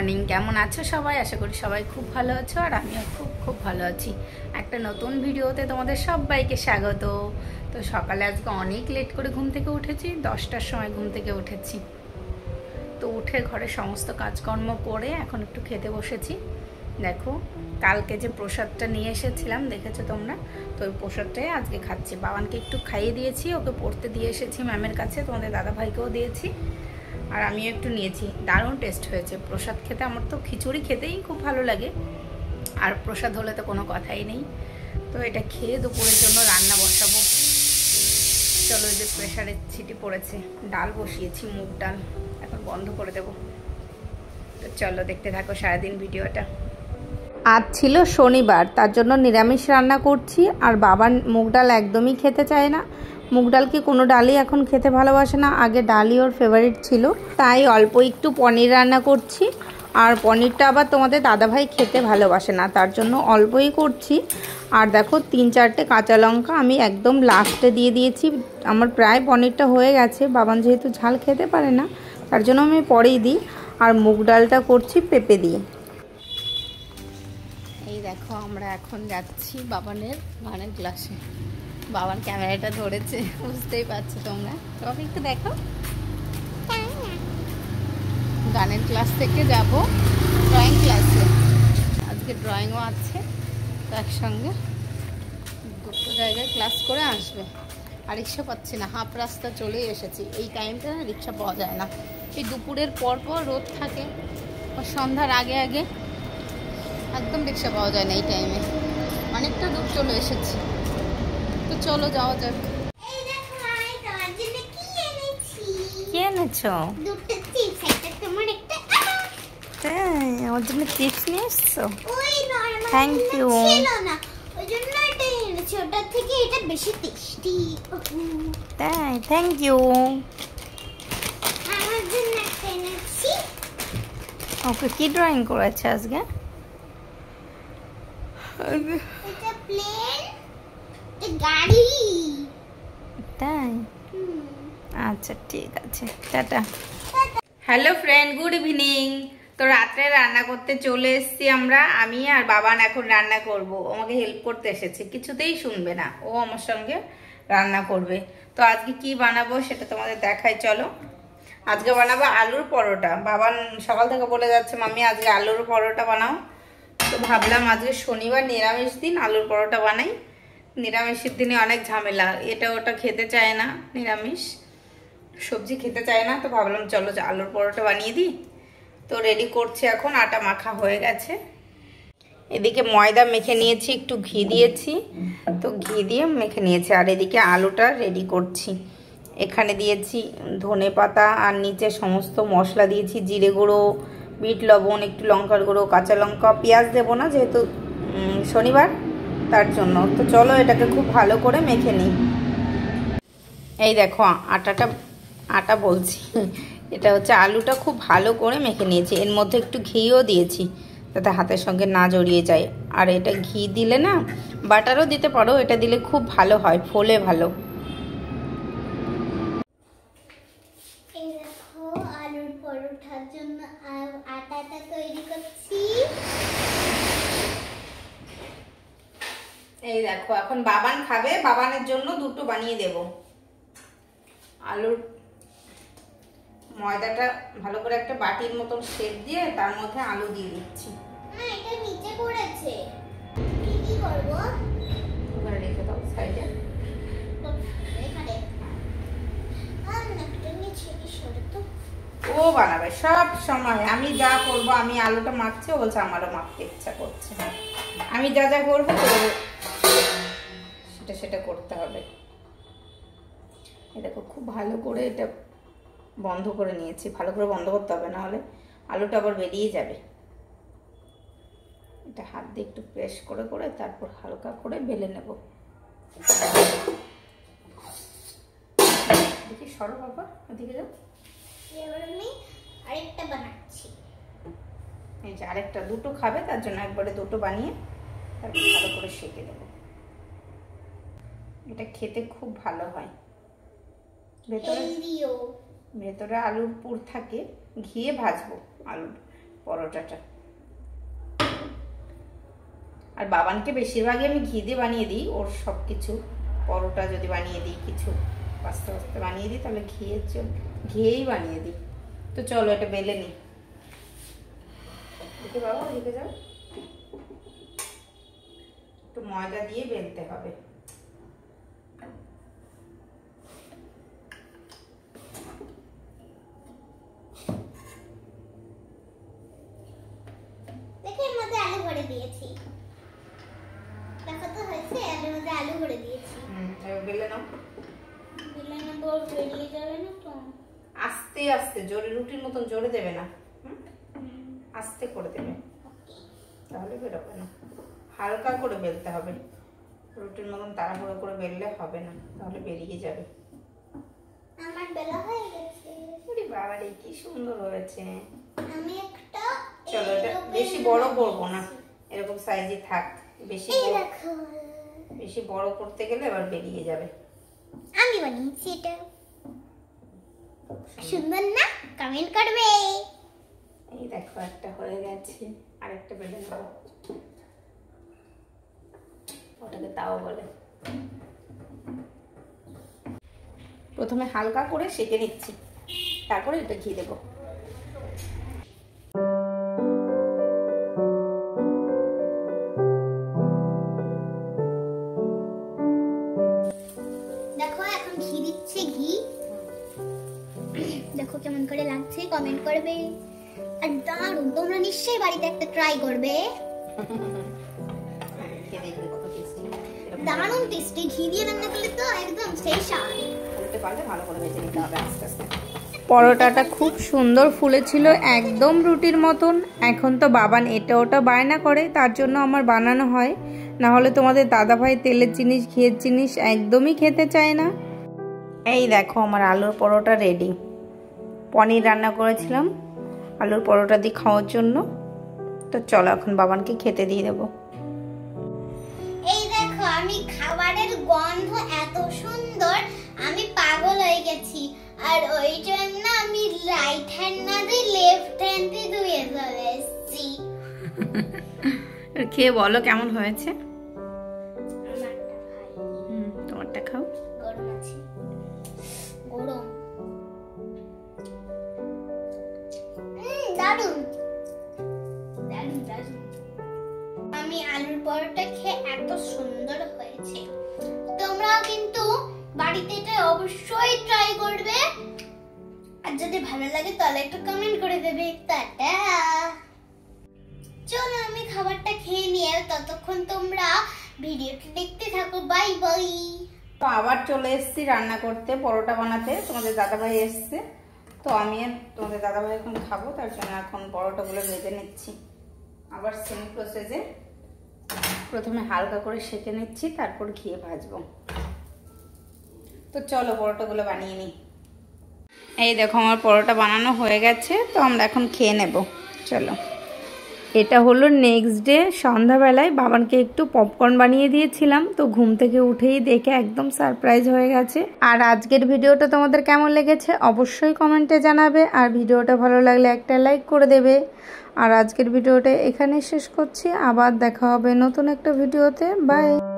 Morning, কেমন আছো সবাই? আশা করি সবাই খুব ভালো আছো, আর আমিও খুব খুব ভালো আছি। একটা নতুন ভিডিওতে তোমাদের সবাইকে স্বাগত। তো সকালে আজকে অনেক লেট করে ঘুম থেকে উঠেছি, 10টার সময় ঘুম থেকে উঠেছি। তো উঠে ঘরে সমস্ত কাজকর্ম করে এখন একটু খেতে বসেছি। দেখো, কালকে যে প্রসাদটা নিয়ে এসেছিলাম দেখেছো তোমরা, তো ওই প্রসাদটাই আজকে খাচ্ছি। বাবানকে একটু খাইয়ে দিয়েছি, ওকে পড়তে দিয়ে এসেছি ম্যামের কাছে, তোমাদের দাদাভাইকেও দিয়েছি, আর আমিও একটু নিয়েছি। দারুণ টেস্ট হয়েছে প্রসাদ খেতে। আমার তো খিচুড়ি খেতেই খুব ভালো লাগে, আর প্রসাদ হলে তো কোনো কথাই নেই। তো এটা খেয়ে দুপুরের জন্য রান্না বসাবো। চলো, যে প্রেশারের ছিটি পড়েছে, ডাল বসিয়েছি, মুগ ডাল, এখন বন্ধ করে দেবো। তো চলো দেখতে থাকো সারাদিন ভিডিওটা। আজ ছিল শনিবার, তার জন্য নিরামিষ রান্না করছি। আর বাবার মুগ ডাল একদমই খেতে চায় না। মুগ ডাল কি কোনো ডালই এখন খেতে ভালোবাসে না, আগে ডালই ওর ফেভারিট ছিল। তাই অল্প একটু পনির রান্না করছি। আর পনিরটা আবার তোমাদের দাদাভাই খেতে ভালোবাসে না, তার জন্য অল্পই করছি। আর দেখো, 3-4টে কাঁচা লঙ্কা আমি একদম লাস্টে দিয়ে দিয়েছি। আমার প্রায় পনিরটা হয়ে গেছে, বাবান যেহেতু ঝাল খেতে পারে না, তার জন্য আমি পরেই দিই। আর মুগ ডালটা করছি পেঁপে দিয়ে। এই দেখো, আমরা এখন যাচ্ছি বাবানের গানের ক্লাসে। বাবার ক্যামেরাটা ধরেছে, বুঝতেই পারছো তোমরা, সব একটু দেখো। গানের ক্লাস থেকে যাব ড্রয়িং ক্লাসে। আজকে ড্রয়িংও আছে, তো একসঙ্গে দুটো জায়গায় ক্লাস করে আসবে। আর রিক্সা পাচ্ছি না, হাফ রাস্তা চলে এসেছি। এই টাইমটা রিক্সা পাওয়া যায় না, এই দুপুরের পর পর রোদ থাকে, আর সন্ধ্যার আগে আগে একদম রিক্সা পাওয়া যায় না এই টাইমে। অনেকটা দূর চলে এসেছি, তো চলো যাওয়া যাক। কি এনেছো? আমার জন্য চিপস নিয়ে এসছো? Thank you. তাই, থ্যাংক ইউ। ওকে, কি ড্রয়িং করেছে আজকে? তাই, আচ্ছা ঠিক আছে, tata. Hello friend, good evening. তো রাত্রে রান্না করতে চলে এসেছি আমরা, আমি আর বাবান এখন রান্না করব। আমাকে হেল্প করতে এসেছে, কিছুতেই শুনবে না, ও আমার সঙ্গে রান্না করবে। তো আজকে কি বানাবো সেটা তোমাদের দেখাই, চলো। আজকে বানাবো আলুর পরোটা। বাবান সকাল থেকে বলে যাচ্ছে মাম্মি আজকে আলুর পরোটা বানাও। তো ভাবলাম আজকে শনিবার, নিরামিষ দিন, আলুর পরোটা বানাই। নিরামিষের দিনে অনেক ঝামেলা, এটা ওটা খেতে চায় না, নিরামিষ সবজি খেতে চায় না। তো ভাবলাম চলো আলুর পরোটা বানিয়ে দিই। তো রেডি করছি এখন, আটা মাখা হয়ে গেছে। এদিকে ময়দা মেখে নিয়েছি, একটু ঘি দিয়েছি, তো ঘি দিয়ে মেখে নিয়েছি। আর এদিকে আলুটা রেডি করছি। এখানে দিয়েছি ধনে পাতা, আর নিচে সমস্ত মশলা দিয়েছি, জিরে গুঁড়ো, বিট লবণ, একটু লঙ্কার গুঁড়ো, কাঁচা লঙ্কা। পেঁয়াজ দেবো না যেহেতু শনিবার, তার জন্য। তো চলো এটাকে খুব ভালো করে মেখে নিই। এই দেখো আটা বলছি, এটা হচ্ছে আলুটা খুব ভালো করে মেখে নিয়েছি। এর মধ্যে একটু ঘিও দিয়েছি যাতে হাতের সঙ্গে না জড়িয়ে যায়। আর এটা ঘি দিলে না, বাটারও দিতে পারো, এটা দিলে খুব ভালো হয়, ফোলে ভালো। এই দেখো, আলুর পরোটার জন্য আটাটা তৈরি করছি। এই দেখো, এখন বাবান খাবে, বাবানের জন্য দুটো বানিয়ে দেব। আলুর ময়দাটা ভালো করে একটা বাটির মতন শেপ দিয়ে তার মধ্যে আলু দিয়ে দিচ্ছি। না, এটা নিচে পড়েছে, কি করব? ওখানে রেখে দাও সাইডে। এখানে আর একটা নিচে কি সরে তো ও বানাবে সব সময়। আমি যা করব, আমি আলুটা মাখছি, ও বলছে আমারও মাখতে ইচ্ছা করছে। আমি যা যা করবো সেটা করতে হবে। এটা খুব ভালো করে এটা বন্ধ করে নিয়েছি, ভালো করে বন্ধ করতে হবে, না হলে আলুটা আবার বেরিয়ে যাবে। এটা হাত দিয়ে একটু প্রেস করে করে তারপর হালকা করে বেলে নেব। দেখি সরো বাবা, ওদিকে যাও। এবার আমি আরেকটা বানাচ্ছি। এই যে আরেকটা, দুটো খাবে তার জন্য একবারে দুটো বানিয়ে তারপর ভালো করে সেঁকে দেবো। এটা খেতে খুব ভালো হয়। ভেতরে আলুর পুর থাকে, ঘিয়ে ভাজবো আলুর পরোটাটা। আর বাবানকে বেশিরভাগই আমি ঘি দিয়ে বানিয়ে দিই, ওর সব কিছু। পরোটা যদি বানিয়ে দিই, কিছু আস্তে আস্তে বানিয়ে দিই, তাহলে ঘিয়েই বানিয়ে দিই। তো চলো এটা বেলে নিই। দেখে বাবা, দেখে যাও, একটু ময়দা দিয়ে বেলতে হবে। দেখে এর মধ্যে আলু ভরে দিয়েছি। দেখো তো হয়েছে, এর মধ্যে আলু ভরে দিয়েছি। এবার বেলে নাও। বেলে না বড় বেরিয়ে যাবে না তো। আস্তে আস্তে, জোরে, রুটির মতন জোরে দেবে না, আস্তে করে দেবে, তাহলে বেরোবে না। হালকা করে বেলতে হবে, রুটির মতন তাড়াহুড়ো করে বেললে হবে না, তাহলে বেরিয়ে যাবে। আমার বেলা হয়ে গেছে। আরে বাবা রে, কি সুন্দর হয়েছে। আমি একটা চলো এটা বেশি বড় করবো না, এরকম সাইজে থাক। বেশি বড় করতে গেলে এবার বেরিয়ে যাবে। আমি বানিয়েছি এটা, সুন্দর না? কমেন্ট করবে। এই দেখো একটা হয়ে গেছে, আরেকটা বেলে নেবো। ওটাকে তাও বলে। প্রথমে হালকা করে সেঁকে নিচ্ছি, তারপরে এটা ঘি দেবো। দেখো এখন ঘি দিচ্ছে, ঘি দেখো কেমন করে লাগছে, কমেন্ট করবে। আর দারুণ, তোমরা নিশ্চয়ই বাড়িতে একটা ট্রাই করবে। দারুণ টেস্টি, ঘি দিয়ে রান্না করলে তো একদম সেই স্বাদ। ভালো করে ভেজে নিতে হবে আস্তে আস্তে। পরোটাটা খুব সুন্দর ফুলেছিল, একদম রুটির মতন। এখন তো বাবান এটা ওটা বায়না করে, তার জন্য আমার বানানো হয়, না হলে তোমাদের দাদাভাই তেলের জিনিস, ঘিয়ের জিনিস একদমই খেতে চায় না। এই দেখো আমার আলুর পরোটা রেডি। পনির রান্না করেছিলাম আলুর পরোটা দিয়ে খাওয়ার জন্য। তো চলো এখন বাবানকে খেতে দিয়ে দেবো। এই দেখো, আমি খাবারের গন্ধ এত সুন্দর, আমি পাগল হয়ে গেছি। আর ওই জন্য আমি রাইট হ্যান্ড না দিয়ে লেফট হ্যান্ড দিয়ে ধুয়ে চলে এসেছি। খেয়ে বলো কেমন হয়েছে। আমারটা খাই। তোমারটা খাও। গরম আছে, গরম। দারুণ দারুণ দারুণ। আমি আলুর পরোটা খেয়ে এত সুন্দর হয়েছে। তোমরাও কিন্তু বাড়িতে এটা অবশ্যই ট্রাই করবে। আর যদি ভালো লাগে তাহলে একটু কমেন্ট করে দেবে। টাটা। চলো আমি খাবারটা খেয়ে নিই, আর ততক্ষণ তোমরা ভিডিওটি দেখতে থাকো। Bye bye. তো আবার চলে এসেছি রান্না করতে, পরোটা বানাতে। তোমাদের দাদাভাই এসছে, তো আমি তোমাদের দাদাভাই এখন খাবো, তার জন্য এখন পরোটাগুলো ভেজে নিচ্ছি। আবার সেম প্রসেসে প্রথমে হালকা করে সেঁকে নিচ্ছি, তারপর ঘিয়ে ভাজবো। তো চলো পরোটাগুলো বানিয়ে নিই। এই দেখো আমার পরোটা বানানো হয়ে গেছে, তো আমরা এখন খেয়ে নেব। চলো। এটা হলো নেক্সট ডে সন্ধ্যাবেলায় বাবানকে একটু পপকর্ন বানিয়ে দিয়েছিলাম, তো ঘুম থেকে উঠেই দেখে একদম সারপ্রাইজ হয়ে গেছে। আর আজকের ভিডিওটা তোমাদের কেমন লেগেছে অবশ্যই কমেন্টে জানাবে, আর ভিডিওটা ভালো লাগলে একটা লাইক করে দেবে। আর আজকের ভিডিওটা এখানে শেষ করছি, আবার দেখা হবে নতুন একটা ভিডিওতে। বাই।